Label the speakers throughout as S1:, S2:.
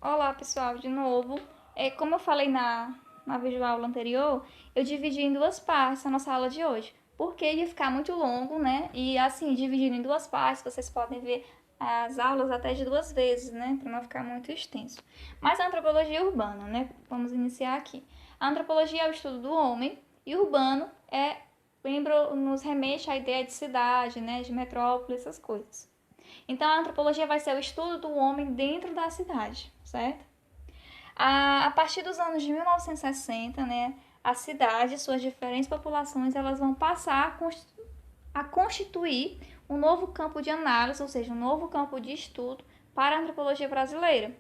S1: Olá, pessoal, de novo. Como eu falei na videoaula anterior, eu dividi em duas partes a nossa aula de hoje, porque ia ficar muito longo, né? E assim, dividindo em duas partes, vocês podem ver as aulas até de duas vezes, né? Para não ficar muito extenso. Mas a antropologia urbana, né? Vamos iniciar aqui. A antropologia é o estudo do homem e o urbano nos remete à ideia de cidade, né? De metrópole, essas coisas. Então, a antropologia vai ser o estudo do homem dentro da cidade, certo? A partir dos anos de 1960, né, a cidade e suas diferentes populações elas vão passar a constituir um novo campo de análise, ou seja, um novo campo de estudo para a antropologia brasileira.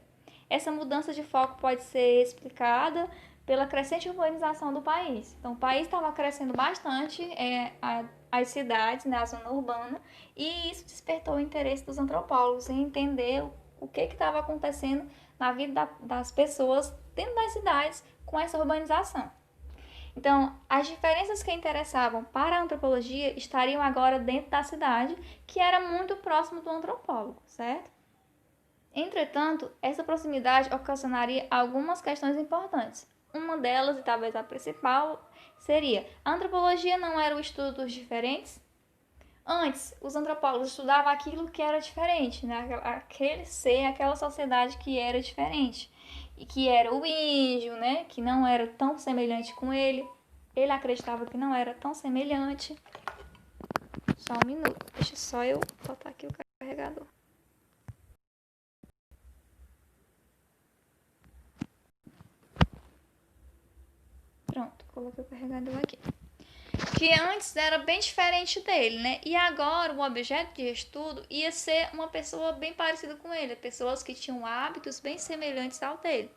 S1: Essa mudança de foco pode ser explicada pela crescente urbanização do país. Então, o país estava crescendo bastante, as cidades, né, a zona urbana, e isso despertou o interesse dos antropólogos em entender o que estava acontecendo na vida das pessoas dentro das cidades com essa urbanização. Então, as diferenças que interessavam para a antropologia estariam agora dentro da cidade, que era muito próximo do antropólogo, certo? Entretanto, essa proximidade ocasionaria algumas questões importantes. Uma delas, e talvez a principal, seria: a antropologia não era o estudo dos diferentes? Antes, os antropólogos estudavam aquilo que era diferente, né? Aquele ser, aquela sociedade que era diferente. E que era o índio, né? Que não era tão semelhante com ele. Ele acreditava que não era tão semelhante. Só um minuto, deixa só eu botar aqui o carregador. Pronto, coloquei o carregador aqui. Que antes era bem diferente dele, né? E agora o objeto de estudo ia ser uma pessoa bem parecida com ele, pessoas que tinham hábitos bem semelhantes ao dele.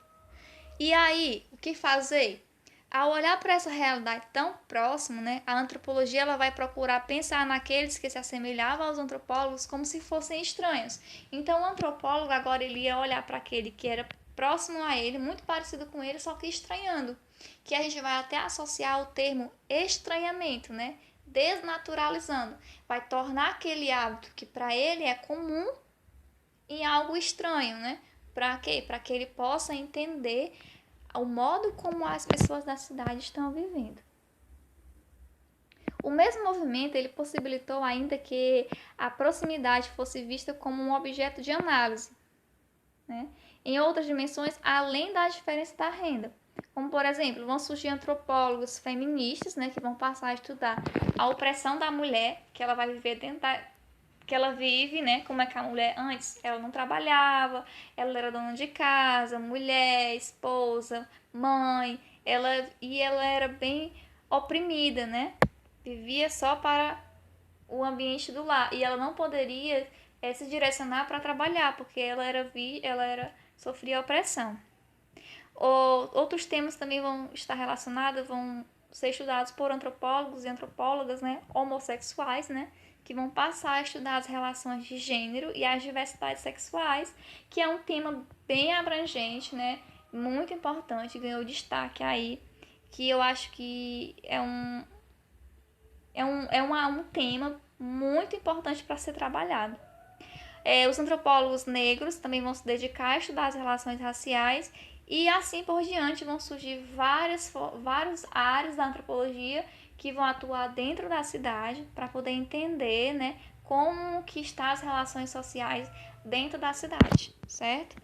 S1: E aí, o que fazer? Ao olhar para essa realidade tão próxima, né, a antropologia ela vai procurar pensar naqueles que se assemelhavam aos antropólogos como se fossem estranhos. Então, o antropólogo agora ele ia olhar para aquele que era próximo a ele, muito parecido com ele, só que estranhando. Que a gente vai até associar o termo estranhamento, né? Desnaturalizando. Vai tornar aquele hábito que para ele é comum em algo estranho, né? Para quê? Para que ele possa entender o modo como as pessoas da cidade estão vivendo. O mesmo movimento ele possibilitou ainda que a proximidade fosse vista como um objeto de análise, né? Em outras dimensões, além da diferença da renda. Como, por exemplo, vão surgir antropólogos feministas, né, que vão passar a estudar a opressão da mulher, que ela vai viver dentro da, que ela vive, né? Como é que a mulher antes ela não trabalhava, ela era dona de casa, mulher, esposa, mãe, ela era bem oprimida, né? Vivia só para o ambiente do lar e ela não poderia se direcionar para trabalhar porque ela era sofria opressão. Outros temas também vão estar relacionados, vão ser estudados por antropólogos e antropólogas, né, homossexuais, né, que vão passar a estudar as relações de gênero e as diversidades sexuais, que é um tema bem abrangente, né, muito importante, ganhou destaque aí, que eu acho que é um tema muito importante para ser trabalhado. Os antropólogos negros também vão se dedicar a estudar as relações raciais e assim por diante vão surgir várias áreas da antropologia que vão atuar dentro da cidade para poder entender, né, como que estão as relações sociais dentro da cidade, certo?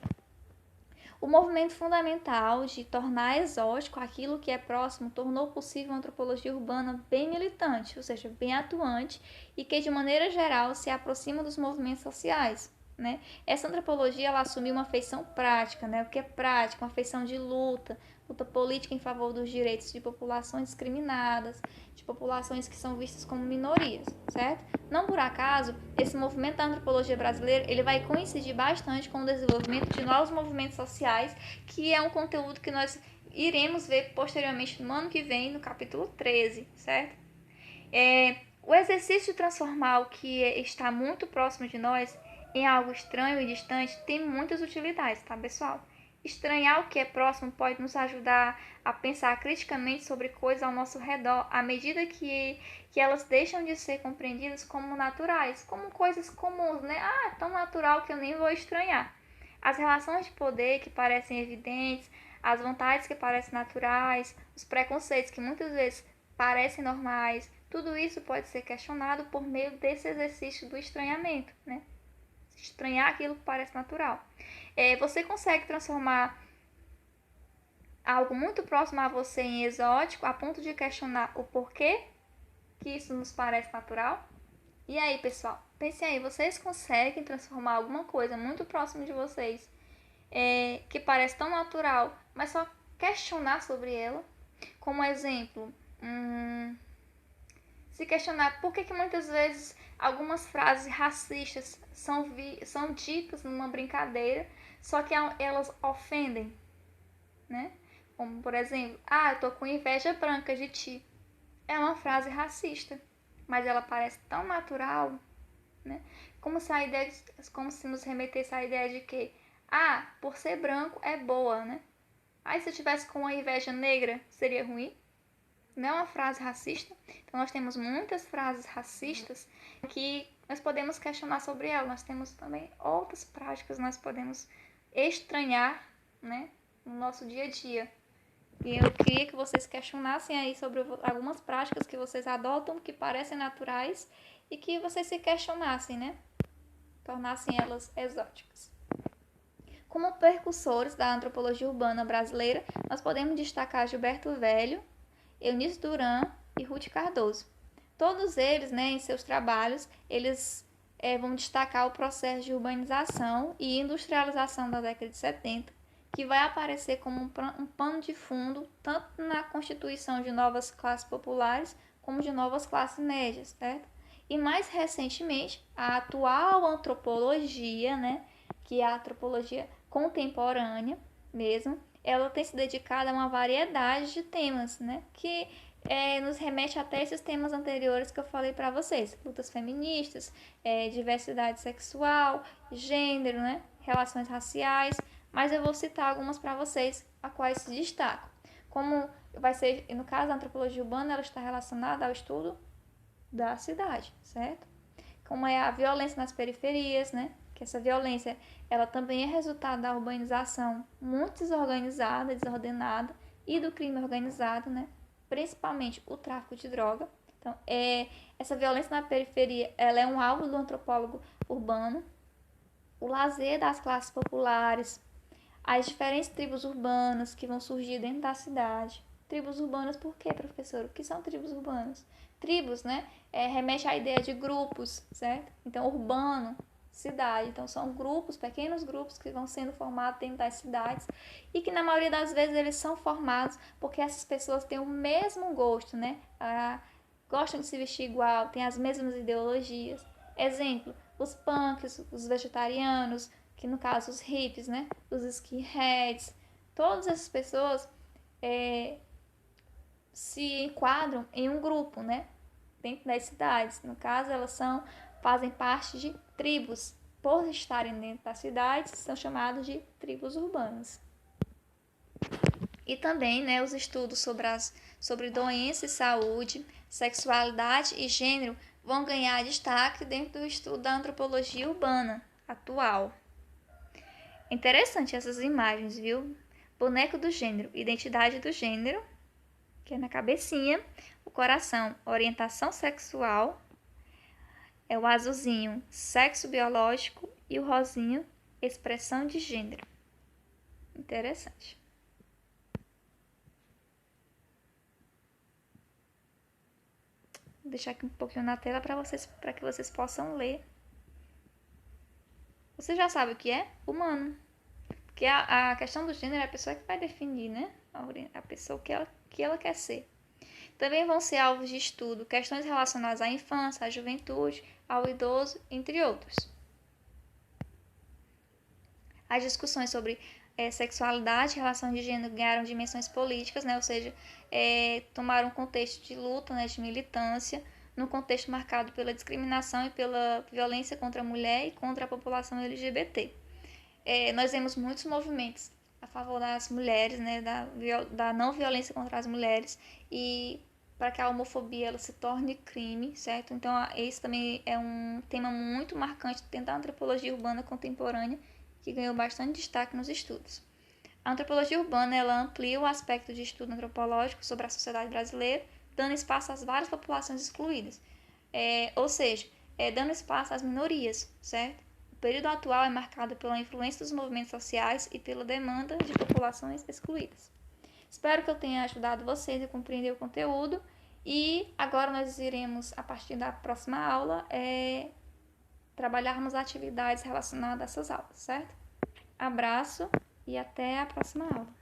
S1: O movimento fundamental de tornar exótico aquilo que é próximo tornou possível uma antropologia urbana bem militante, ou seja, bem atuante e que de maneira geral se aproxima dos movimentos sociais. Né? Essa antropologia ela assumiu uma feição prática, né? O que é prática? Uma feição de luta, luta política em favor dos direitos de populações discriminadas, de populações que são vistas como minorias, certo? Não por acaso, esse movimento da antropologia brasileira ele vai coincidir bastante com o desenvolvimento de novos movimentos sociais, que é um conteúdo que nós iremos ver posteriormente no ano que vem, no capítulo 13, certo? O exercício de transformar o que está muito próximo de nós em algo estranho e distante tem muitas utilidades, tá, pessoal? Estranhar o que é próximo pode nos ajudar a pensar criticamente sobre coisas ao nosso redor à medida que elas deixam de ser compreendidas como naturais, como coisas comuns, né? Ah, é tão natural que eu nem vou estranhar. As relações de poder que parecem evidentes, as vontades que parecem naturais, os preconceitos que muitas vezes parecem normais, tudo isso pode ser questionado por meio desse exercício do estranhamento, né? Estranhar aquilo que parece natural. Você consegue transformar algo muito próximo a você em exótico a ponto de questionar o porquê que isso nos parece natural? E aí, pessoal, pensem aí, vocês conseguem transformar alguma coisa muito próximo de vocês que parece tão natural, mas só questionar sobre ela? Como exemplo, se questionar por que muitas vezes algumas frases racistas são ditas numa brincadeira, só que elas ofendem, né? Como, por exemplo, eu tô com inveja branca de ti. É uma frase racista, mas ela parece tão natural, né? Como se nos remetesse à ideia de que, por ser branco é boa, né? Aí se eu tivesse com uma inveja negra, seria ruim? Não é uma frase racista? Então nós temos muitas frases racistas que nós podemos questionar sobre elas. Nós temos também outras práticas que nós podemos estranhar, né, no nosso dia a dia. E eu queria que vocês questionassem aí sobre algumas práticas que vocês adotam, que parecem naturais, e que vocês se questionassem, né? Tornassem elas exóticas. Como precursores da antropologia urbana brasileira, nós podemos destacar Gilberto Velho, Eunice Duran e Ruth Cardoso. Todos eles, né, em seus trabalhos, eles vão destacar o processo de urbanização e industrialização da década de 70, que vai aparecer como um pano de fundo tanto na constituição de novas classes populares como de novas classes médias, certo? E mais recentemente, a atual antropologia, né, que é a antropologia contemporânea mesmo, ela tem se dedicado a uma variedade de temas, né, que nos remete até esses temas anteriores que eu falei para vocês: lutas feministas, diversidade sexual, gênero, né, relações raciais. Mas eu vou citar algumas para vocês, a quais se destacam. Como vai ser, no caso da antropologia urbana, ela está relacionada ao estudo da cidade, certo? Como é a violência nas periferias, né? Que essa violência, ela também é resultado da urbanização muito desorganizada, desordenada, e do crime organizado, né? Principalmente o tráfico de droga. Então, essa violência na periferia, ela é um alvo do antropólogo urbano. O lazer das classes populares, as diferentes tribos urbanas que vão surgir dentro da cidade. Tribos urbanas por quê, professor? O que são tribos urbanas? Tribos, né? Remete à ideia de grupos, certo? Então, urbano, cidade. Então, são grupos, pequenos grupos que vão sendo formados dentro das cidades e que, na maioria das vezes, eles são formados porque essas pessoas têm o mesmo gosto, né? Gostam de se vestir igual, têm as mesmas ideologias. Exemplo, os punks, os vegetarianos, que no caso os hippies, né? Os skinheads, todas essas pessoas se enquadram em um grupo, né? Dentro das cidades. No caso, fazem parte de tribos. Por estarem dentro das cidades, são chamados de tribos urbanas. E também, né, os estudos sobre doença e saúde, sexualidade e gênero vão ganhar destaque dentro do estudo da antropologia urbana atual. Interessante essas imagens, viu? Boneco do gênero, identidade do gênero, que é na cabecinha, o coração, orientação sexual, o azulzinho, sexo biológico, e o rosinho, expressão de gênero. Interessante. Vou deixar aqui um pouquinho na tela para que vocês possam ler. Você já sabe o que é? Humano. Porque a questão do gênero é a pessoa que vai definir, né? A pessoa que ela quer ser. Também vão ser alvos de estudo questões relacionadas à infância, à juventude, ao idoso, entre outros. As discussões sobre sexualidade e relação de gênero ganharam dimensões políticas, né? Ou seja, tomaram um contexto de luta, né? De militância, num contexto marcado pela discriminação e pela violência contra a mulher e contra a população LGBT. Nós vemos muitos movimentos a favor das mulheres, né? Da não violência contra as mulheres, e para que a homofobia ela se torne crime, certo? Então, esse também é um tema muito marcante dentro da antropologia urbana contemporânea que ganhou bastante destaque nos estudos. A antropologia urbana ela amplia o aspecto de estudo antropológico sobre a sociedade brasileira, dando espaço às várias populações excluídas, ou seja, dando espaço às minorias, certo? O período atual é marcado pela influência dos movimentos sociais e pela demanda de populações excluídas. Espero que eu tenha ajudado vocês a compreender o conteúdo e agora nós iremos, a partir da próxima aula, trabalharmos atividades relacionadas a essas aulas, certo? Abraço e até a próxima aula.